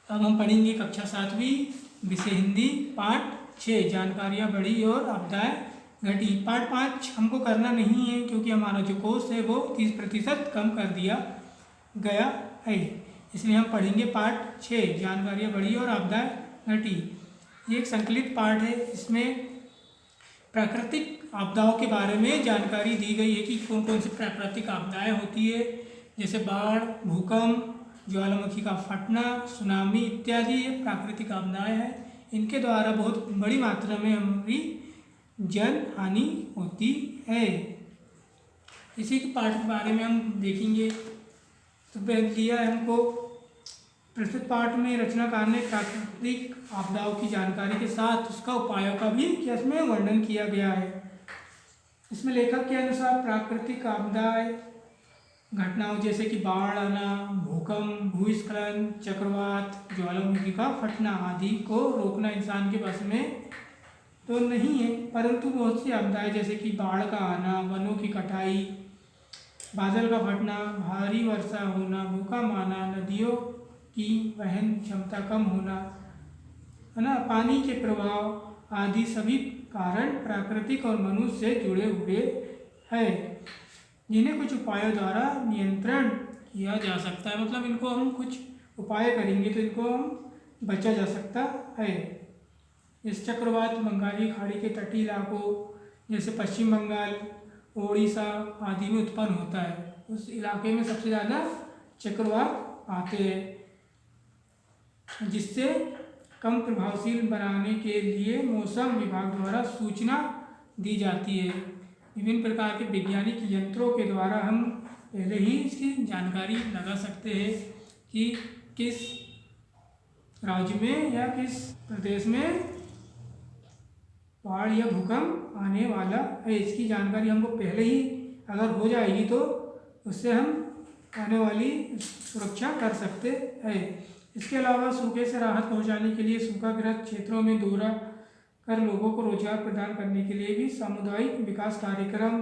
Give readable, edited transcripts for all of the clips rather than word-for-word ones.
अब हम पढ़ेंगे कक्षा 7वीं विषय हिंदी पाठ 6 जानकारियाँ बढ़ी और आपदाएँ घटी। पाठ 5 हमको करना नहीं है क्योंकि हमारा जो कोर्स है वो 30% कम कर दिया गया है, इसलिए हम पढ़ेंगे पाठ 6 जानकारियाँ बढ़ी और आपदाएँ घटी। ये एक संकलित पाठ है, इसमें प्राकृतिक आपदाओं के बारे में जानकारी दी गई है कि कौन कौन सी प्राकृतिक आपदाएं होती है, जैसे बाढ़, भूकंप, ज्वालामुखी का फटना, सुनामी इत्यादि ये प्राकृतिक आपदाएं हैं। इनके द्वारा बहुत बड़ी मात्रा में हमारी जन हानि होती है। इसी के पाठ के बारे में हम देखेंगे। तो दिया है हमको प्रस्तुत पाठ में रचनाकार ने प्राकृतिक आपदाओं की जानकारी के साथ उसका उपायों का भी इसमें वर्णन किया गया है। इसमें लेखक के अनुसार प्राकृतिक आपदाएं घटनाओं जैसे कि बाढ़ आना, भूकंप, भूस्खलन, चक्रवात, ज्वालामुखी का फटना आदि को रोकना इंसान के बस में तो नहीं है, परंतु बहुत सी आपदाएं जैसे कि बाढ़ का आना, वनों की कटाई, बादल का फटना, भारी वर्षा होना, भूकंप आना, नदियों की वहन क्षमता कम होना, है ना, पानी के प्रभाव आदि सभी कारण प्राकृतिक और मनुष्य से जुड़े हुए हैं, जिन्हें कुछ उपायों द्वारा नियंत्रण किया जा सकता है। मतलब इनको हम कुछ उपाय करेंगे तो इनको हम बचा जा सकता है। इस चक्रवात बंगाली खाड़ी के तटीय इलाकों जैसे पश्चिम बंगाल, ओडिशा आदि में उत्पन्न होता है। उस इलाके में सबसे ज़्यादा चक्रवात आते हैं, जिससे कम प्रभावशील बनाने के लिए मौसम विभाग द्वारा सूचना दी जाती है। विभिन्न प्रकार के वैज्ञानिक यंत्रों के द्वारा हम पहले ही इसकी जानकारी लगा सकते हैं कि किस राज्य में या किस प्रदेश में बाढ़ या भूकंप आने वाला है। इसकी जानकारी हमको पहले ही अगर हो जाएगी तो उससे हम आने वाली सुरक्षा कर सकते हैं। इसके अलावा सूखे से राहत पहुंचाने के लिए सूखाग्रस्त क्षेत्रों में दौरा कर लोगों को रोजगार प्रदान करने के लिए भी सामुदायिक विकास कार्यक्रम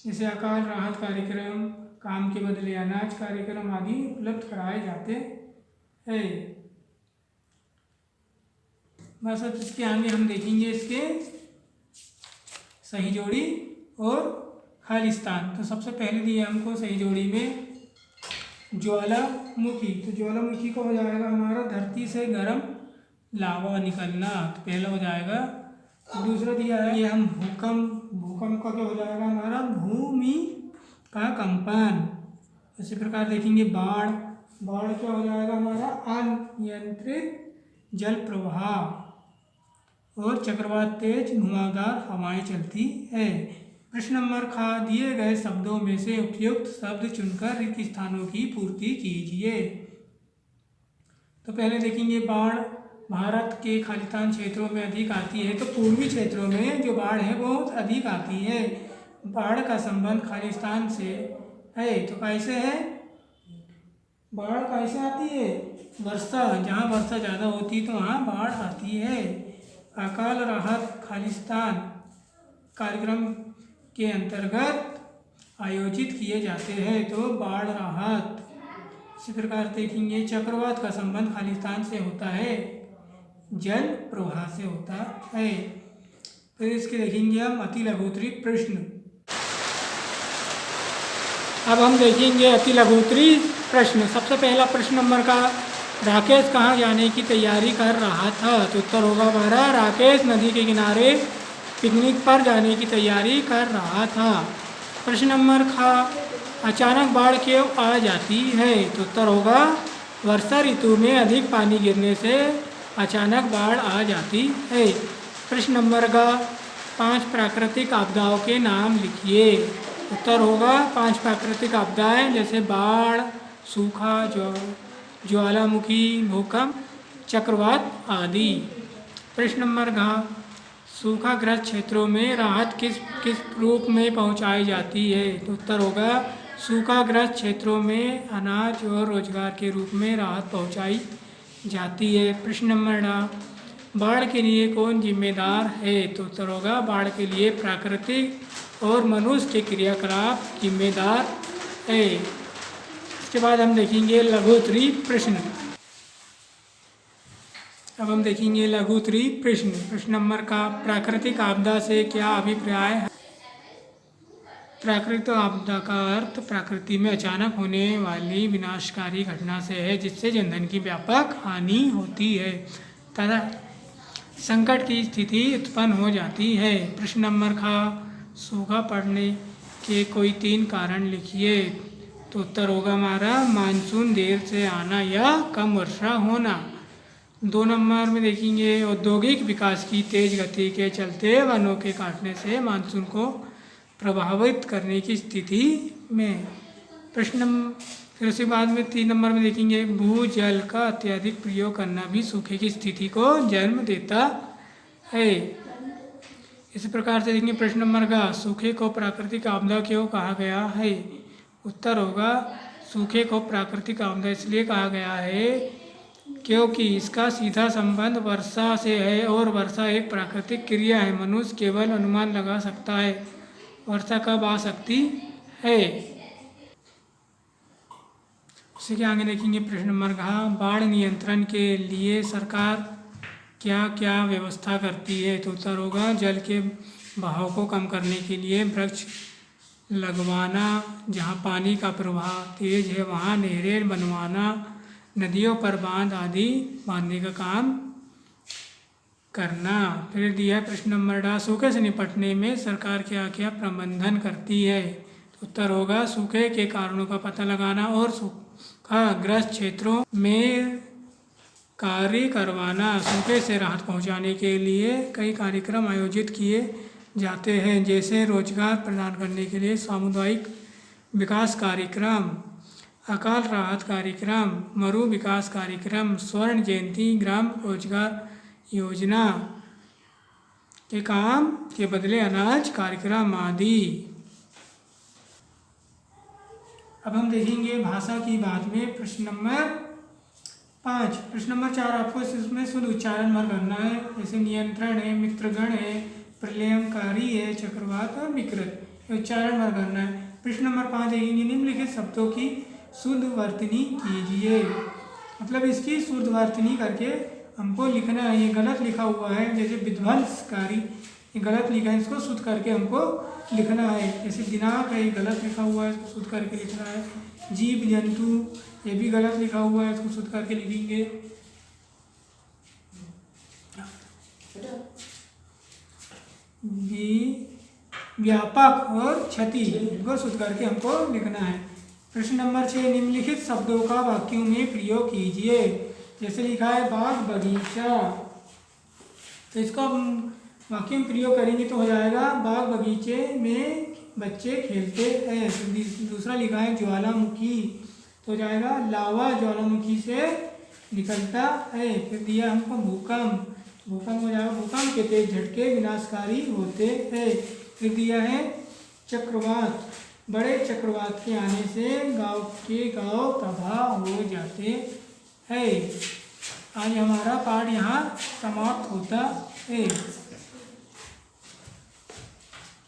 जैसे अकाल राहत कार्यक्रम, काम के बदले अनाज कार्यक्रम आदि उपलब्ध कराए जाते हैं। बस अब इसके आगे हम देखेंगे इसके सही जोड़ी और खालिस्तान। तो सबसे पहले दिया हमको सही जोड़ी में ज्वालामुखी। तो ज्वालामुखी का हो जाएगा हमारा धरती से गर्म लावा निकलना, तो पहला हो जाएगा। दूसरा दिया है ये हम भूकंप। भूकंप का क्या हो जाएगा हमारा भूमि का कंपन। इसी प्रकार देखेंगे बाढ़। बाढ़ क्या हो जाएगा हमारा अनियंत्रित जल प्रवाह। और चक्रवात तेज धुआंधार हवाएं चलती है। प्रश्न नंबर खा दिए गए शब्दों में से उपयुक्त शब्द चुनकर रिक्त स्थानों की पूर्ति कीजिए। तो पहले देखेंगे बाढ़ भारत के खालिस्तान क्षेत्रों में अधिक आती है। तो पूर्वी क्षेत्रों में जो बाढ़ है बहुत अधिक आती है। बाढ़ का संबंध खालिस्तान से है। तो कैसे है बाढ़ कैसे आती है? वर्षा, जहाँ वर्षा ज़्यादा होती है तो वहाँ बाढ़ आती है। अकाल राहत खालिस्तान कार्यक्रम के अंतर्गत आयोजित किए जाते हैं तो बाढ़ राहत। इसी प्रकार देखेंगे चक्रवात का संबंध खालिस्तान से होता है, जल प्रवाह से होता है। फिर इसके देखेंगे हम अति लघुत्तरी प्रश्न। अब हम देखेंगे अति लघुत्तरी प्रश्न। सबसे पहला प्रश्न नंबर का राकेश कहाँ जाने की तैयारी कर रहा था? तो उत्तर होगा हमारा राकेश नदी के किनारे पिकनिक पर जाने की तैयारी कर रहा था। प्रश्न नंबर खा अचानक बाढ़ क्यों आ जाती है? तो उत्तर होगा वर्षा ऋतु में अधिक पानी गिरने से अचानक बाढ़ आ जाती है। प्रश्न नंबर का 5 प्राकृतिक आपदाओं के नाम लिखिए। उत्तर होगा 5 प्राकृतिक आपदाएं जैसे बाढ़, सूखा, ज्वालामुखी, भूकंप, चक्रवात आदि। प्रश्न नंबर घ सूखाग्रस्त क्षेत्रों में राहत किस किस रूप में पहुंचाई जाती है? तो उत्तर होगा सूखाग्रस्त क्षेत्रों में अनाज और रोजगार के रूप में राहत पहुंचाई जाती है। प्रश्न नंबर ड बाढ़ के लिए कौन जिम्मेदार है? तो उत्तर होगा बाढ़ के लिए प्राकृतिक और मनुष्य के क्रियाकलाप जिम्मेदार है। इसके बाद हम देखेंगे लघुत्तरी प्रश्न। अब हम देखेंगे लघु उत्तरी प्रश्न। प्रश्न नंबर का प्राकृतिक आपदा से क्या अभिप्राय है? प्राकृतिक आपदा का अर्थ प्रकृति में अचानक होने वाली विनाशकारी घटना से है जिससे जनधन की व्यापक हानि होती है तथा संकट की स्थिति उत्पन्न हो जाती है। प्रश्न नंबर का सूखा पड़ने के कोई 3 कारण लिखिए। तो उत्तर होगा हमारा मानसून देर से आना या कम वर्षा होना। 2 नंबर में देखेंगे औद्योगिक विकास की तेज गति के चलते वनों के काटने से मानसून को प्रभावित करने की स्थिति में। फिर उसके बाद में 3 नंबर में देखेंगे भूजल का अत्यधिक प्रयोग करना भी सूखे की स्थिति को जन्म देता है। इसी प्रकार से देखेंगे प्रश्न नंबर का सूखे को प्राकृतिक आपदा क्यों कहा गया है? उत्तर होगा सूखे को प्राकृतिक आपदा इसलिए कहा गया है क्योंकि इसका सीधा संबंध वर्षा से है और वर्षा एक प्राकृतिक क्रिया है। मनुष्य केवल अनुमान लगा सकता है वर्षा कब आ सकती है। उसी के आगे देखेंगे प्रश्न नंबर का बाढ़ नियंत्रण के लिए सरकार क्या क्या व्यवस्था करती है? तो उत्तर होगा जल के बहाव को कम करने के लिए वृक्ष लगवाना, जहाँ पानी का प्रवाह तेज है वहाँ नहरें बनवाना, नदियों पर बांध आदि बांधने का काम करना। फिर दिया प्रश्न नंबर ड सूखे से निपटने में सरकार क्या क्या प्रबंधन करती है? तो उत्तर होगा सूखे के कारणों का पता लगाना और सूखाग्रस्त क्षेत्रों में कार्य करवाना। सूखे से राहत पहुंचाने के लिए कई कार्यक्रम आयोजित किए जाते हैं जैसे रोजगार प्रदान करने के लिए सामुदायिक विकास कार्यक्रम, अकाल राहत कार्यक्रम, मरु विकास कार्यक्रम, स्वर्ण जयंती ग्राम रोजगार योजना के काम के बदले अनाज कार्यक्रम आदि। अब हम देखेंगे भाषा की बात में प्रश्न नंबर 5। प्रश्न नंबर 4 आपको इसमें शुद्ध उच्चारण भर करना है। जैसे नियंत्रण है, मित्रगण है, प्रलयंकारी है, चक्रवात और विकृत, उच्चारण भर करना है। प्रश्न नंबर 5 देखेंगे निम्नलिखित शब्दों की शुद्ध वर्तनी कीजिए। मतलब इसकी शुद्ध वर्तनी करके हमको लिखना है। ये गलत लिखा हुआ है जैसे विध्वंसकारी, ये गलत लिखा है, इसको शुद्ध करके हमको लिखना है। जैसे दिनांक है, ये गलत लिखा हुआ है, इसको शुद्ध करके लिखना है। जीव जंतु ये भी गलत लिखा हुआ है, इसको शुद्ध करके लिखेंगे। व्यापक और क्षति इनको शुद्ध करके हमको लिखना है। प्रश्न नंबर 6 निम्नलिखित शब्दों का वाक्यों में प्रयोग कीजिए। जैसे लिखा है बाग बगीचा, तो इसको हम वाक्य में प्रयोग करेंगे तो हो जाएगा बाग बगीचे में बच्चे खेलते हैं। दूसरा लिखा है ज्वालामुखी, तो हो जाएगा लावा ज्वालामुखी से निकलता है। फिर दिया हमको भूकंप, भूकंप हो जाएगा भूकंप के तेज झटके विनाशकारी होते हैं। फिर दिया है चक्रवात, बड़े चक्रवात के आने से गांव तबाह हो जाते हैं। आज हमारा पाठ यहाँ समाप्त होता है।